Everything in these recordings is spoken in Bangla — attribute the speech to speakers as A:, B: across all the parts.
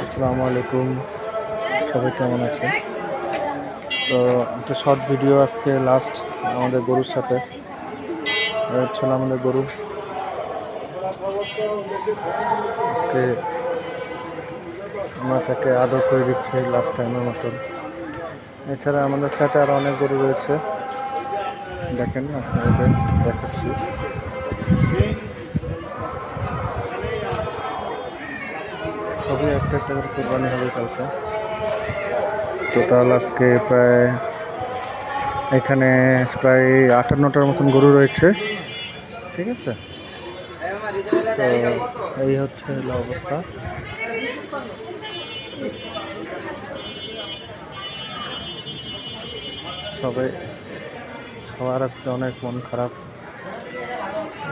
A: আসসালামু আলাইকুম, সবাই কেমন আছে? তো একটা শর্ট ভিডিও আজকে লাস্ট আমাদের গরুর সাথে ছিল। আমাদের গরু আজকে আমরা তাকে আদর করে দিচ্ছি লাস্ট টাইমের মতন। এছাড়া আমাদের ফ্ল্যাটে আরও অনেক গরু রয়েছে, দেখেন আপনাদের দেখাচ্ছি। সবই একটা একটা করে কোরবানি হবে কালকে। টোটাল আজকে এখানে প্রায় 58টার মতন গরু রয়েছে, ঠিক আছে। তো এই হচ্ছে অবস্থা। সবার আজকে অনেক মন খারাপ।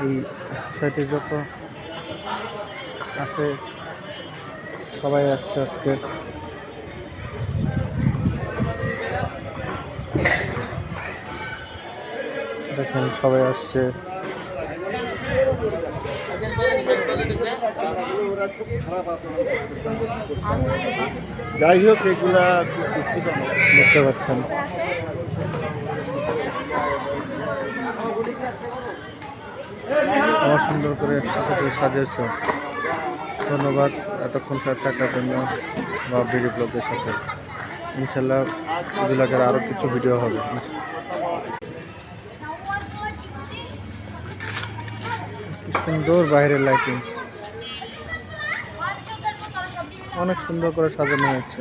A: এই সোসাইটি যত আছে সবাই আসছে আজকে। দেখেন সবাই আসছে।
B: যাই হোক, এগুলা
A: দেখতে পাচ্ছেন আমার সুন্দর করে সোসাইটি সাজিয়েছে। ধন্যবাদ এতক্ষণ সাথে থাকার জন্য বা বিডি ব্লগের সাথে। ইনশাল্লাহ এগুলো আরও কিছু ভিডিও হবে। সুন্দর বাইরের লাইটিং, অনেক সুন্দর করে সাজানো হয়েছে।